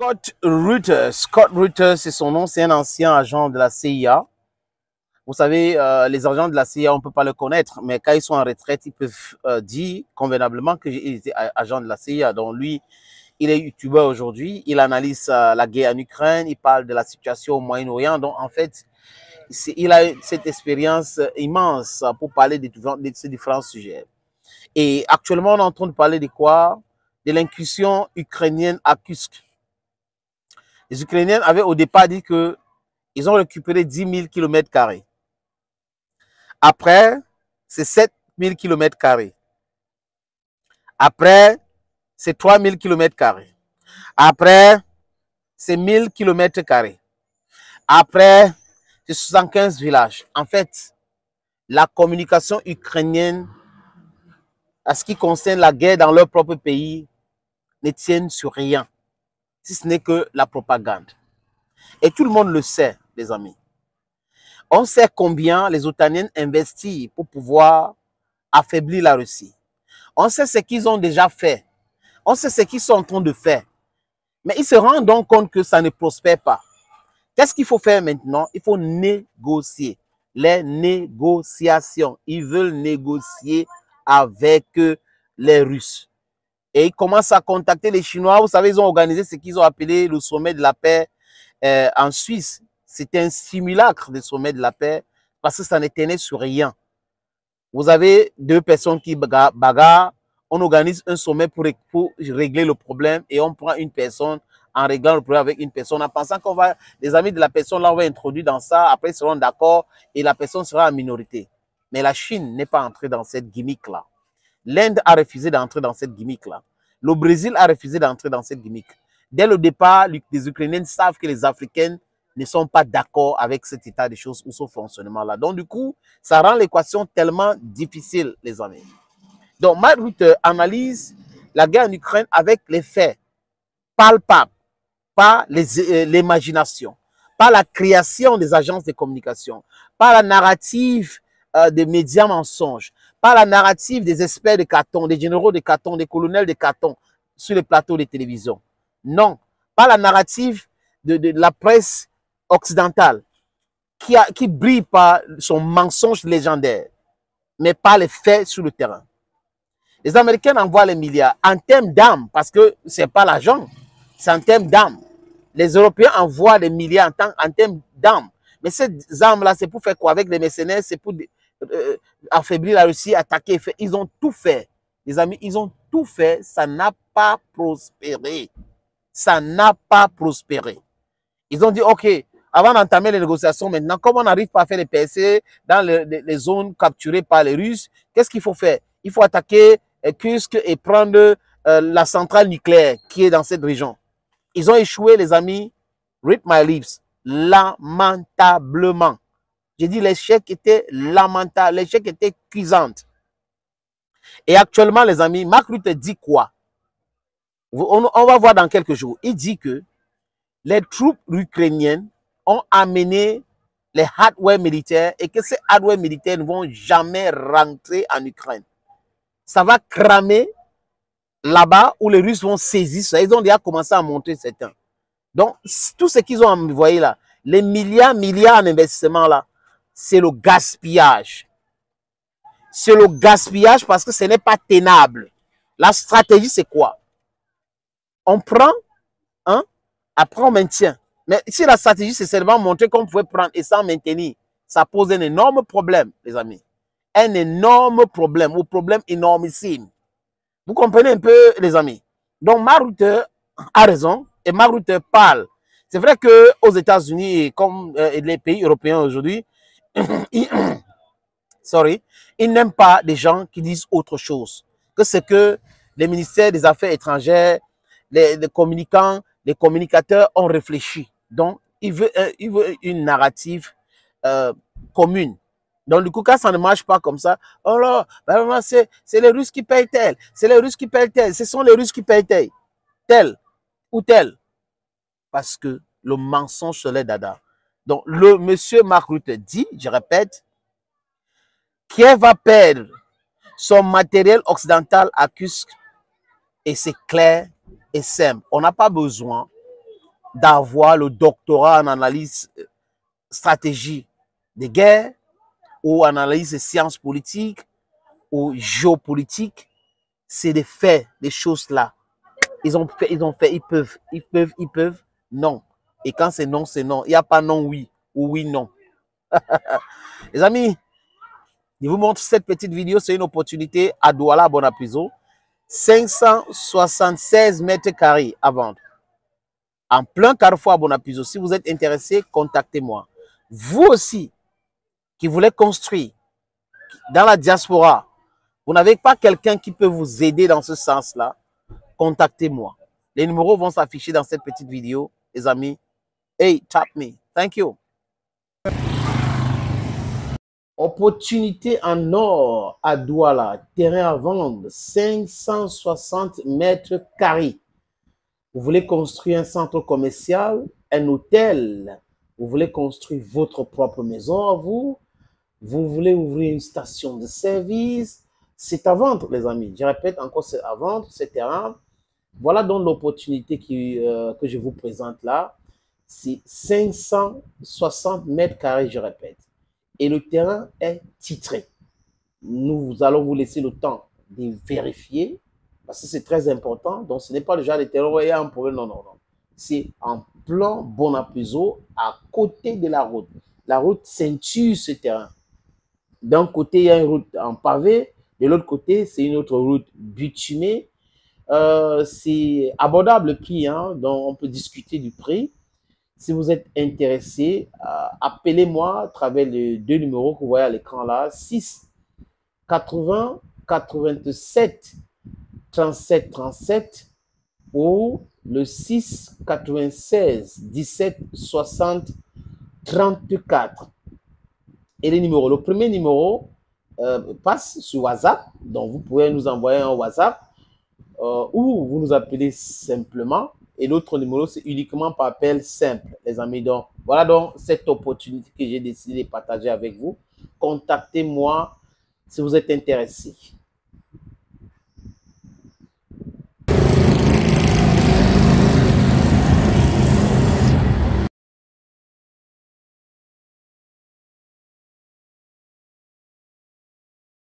Scott Reuters, c'est son nom, c'est un ancien agent de la CIA. Vous savez, les agents de la CIA, on ne peut pas le connaître, mais quand ils sont en retraite, ils peuvent dire convenablement qu'ils étaient agents de la CIA. Donc lui, il est youtubeur aujourd'hui, il analyse la guerre en Ukraine, il parle de la situation au Moyen-Orient. Donc en fait, il a cette expérience immense pour parler de ces différents sujets. Et actuellement, on est en train de parler de quoi? De l'incursion ukrainienne à Kursk. Les Ukrainiens avaient au départ dit qu'ils ont récupéré 10 000 km². Après, c'est 7 000 km². Après, c'est 3 000 km². Après, c'est 1 000 km². Après, c'est 75 villages. En fait, la communication ukrainienne, à ce qui concerne la guerre dans leur propre pays, ne tient sur rien, si ce n'est que la propagande. Et tout le monde le sait, les amis. On sait combien les Otaniens investissent pour pouvoir affaiblir la Russie. On sait ce qu'ils ont déjà fait. On sait ce qu'ils sont en train de faire. Mais ils se rendent donc compte que ça ne prospère pas. Qu'est-ce qu'il faut faire maintenant? Il faut négocier. Les négociations. Ils veulent négocier avec les Russes. Et ils commencent à contacter les Chinois. Vous savez, ils ont organisé ce qu'ils ont appelé le sommet de la paix en Suisse. C'était un simulacre de sommet de la paix parce que ça ne tenait sur rien. Vous avez deux personnes qui bagarrent. On organise un sommet pour régler le problème et on prend une personne en réglant le problème avec une personne en pensant qu'on va, les amis de la personne là, on va introduire dans ça, après ils seront d'accord et la personne sera en minorité. Mais la Chine n'est pas entrée dans cette gimmick-là. L'Inde a refusé d'entrer dans cette gimmick-là. Le Brésil a refusé d'entrer dans cette gimmick. Dès le départ, les Ukrainiens savent que les Africains ne sont pas d'accord avec cet état de choses ou ce fonctionnement-là. Donc, du coup, ça rend l'équation tellement difficile, les amis. Donc, Matt Rutte analyse la guerre en Ukraine avec les faits palpables, pas l'imagination, pas la création des agences de communication, pas la narrative des médias mensonges, pas la narrative des experts de carton, des généraux de carton, des colonels de carton sur les plateaux de télévision. Non, pas la narrative de la presse occidentale qui brille par son mensonge légendaire, mais pas les faits sur le terrain. Les Américains envoient les milliards en termes d'âme, parce que ce n'est pas l'argent, c'est en termes d'âme. Les Européens envoient des milliards en termes d'âme. Mais ces armes-là, c'est pour faire quoi? Avec les mercenaires, c'est pour affaiblir la Russie, attaquer. Ils ont tout fait. Les amis, ils ont tout fait. Ça n'a pas prospéré. Ça n'a pas prospéré. Ils ont dit, OK, avant d'entamer les négociations maintenant, comme on n'arrive pas à faire les percées dans les zones capturées par les Russes, qu'est-ce qu'il faut faire? Il faut attaquer Kursk et prendre la centrale nucléaire qui est dans cette région. Ils ont échoué, les amis. Read my lips. Lamentablement. J'ai dit l'échec était lamentable. L'échec était cuisant. Et actuellement, les amis, Mark Rutte dit quoi? On va voir dans quelques jours. Il dit que les troupes ukrainiennes ont amené les hardware militaires et que ces hardware militaires ne vont jamais rentrer en Ukraine. Ça va cramer là-bas où les Russes vont saisir ça. Ils ont déjà commencé à monter certains. Donc, tout ce qu'ils ont envoyé là, les milliards en investissement là, c'est le gaspillage. C'est le gaspillage parce que ce n'est pas tenable. La stratégie, c'est quoi? On prend, hein, après on maintient. Mais si la stratégie, c'est seulement montrer qu'on pouvait prendre et sans maintenir, ça pose un énorme problème, les amis. Un énorme problème, ou problème énormissime. Vous comprenez un peu, les amis? Donc, Mark Rutte a raison et Mark Rutte parle. C'est vrai qu'aux États-Unis, comme les pays européens aujourd'hui, ils n'aiment pas des gens qui disent autre chose que ce que les ministères des Affaires étrangères, les communicants, les communicateurs ont réfléchi. Donc, ils veulent une narrative commune. Donc, du coup, quand ça ne marche pas comme ça, oh là, c'est les Russes qui payent tel, c'est les Russes qui payent tel, ce sont les Russes qui payent tel ou tel. Parce que le mensonge se l'est dada. Donc, le monsieur Mark Rutte dit, je répète, Kiev va perdre son matériel occidental à Kursk et c'est clair et simple. On n'a pas besoin d'avoir le doctorat en analyse stratégie de guerre ou en analyse de sciences politiques ou géopolitique. C'est de faire des choses là. Ils ont fait, ils peuvent, non. Et quand c'est non, c'est non. Il n'y a pas non, oui, ou oui, non. Les amis, je vous montre cette petite vidéo, c'est une opportunité à Douala, Bonapiso. 576 mètres carrés à vendre. En plein carrefour à Bonapiso. Si vous êtes intéressé, contactez-moi. Vous aussi, qui voulez construire dans la diaspora, vous n'avez pas quelqu'un qui peut vous aider dans ce sens-là, contactez-moi. Les numéros vont s'afficher dans cette petite vidéo, les amis. Hey, tap me. Thank you. Opportunité en or à Douala, terrain à vendre, 560 mètres carrés. Vous voulez construire un centre commercial, un hôtel, vous voulez construire votre propre maison à vous, vous voulez ouvrir une station de service, c'est à vendre, les amis. Je répète encore, c'est à vendre, ce terrain. Voilà donc l'opportunité que je vous présente là. C'est 560 mètres carrés, je répète. Et le terrain est titré. Nous allons vous laisser le temps de vérifier, parce que c'est très important. Donc, ce n'est pas le genre de terrain où il y a un problème. Non, non, non. C'est en plan Bonapiso, à côté de la route. La route ceinture ce terrain. D'un côté, il y a une route en pavé. De l'autre côté, c'est une autre route bitumée. C'est abordable le prix, hein, donc on peut discuter du prix. Si vous êtes intéressé, appelez-moi à travers les deux numéros que vous voyez à l'écran là, 6 80 87 37 37 ou le 6 96 17 60 34. Et les numéros, le premier numéro passe sur WhatsApp, donc vous pouvez nous envoyer un WhatsApp ou vous nous appelez simplement. Et l'autre numéro, c'est uniquement par appel simple, les amis. Donc, voilà donc cette opportunité que j'ai décidé de partager avec vous. Contactez-moi si vous êtes intéressé.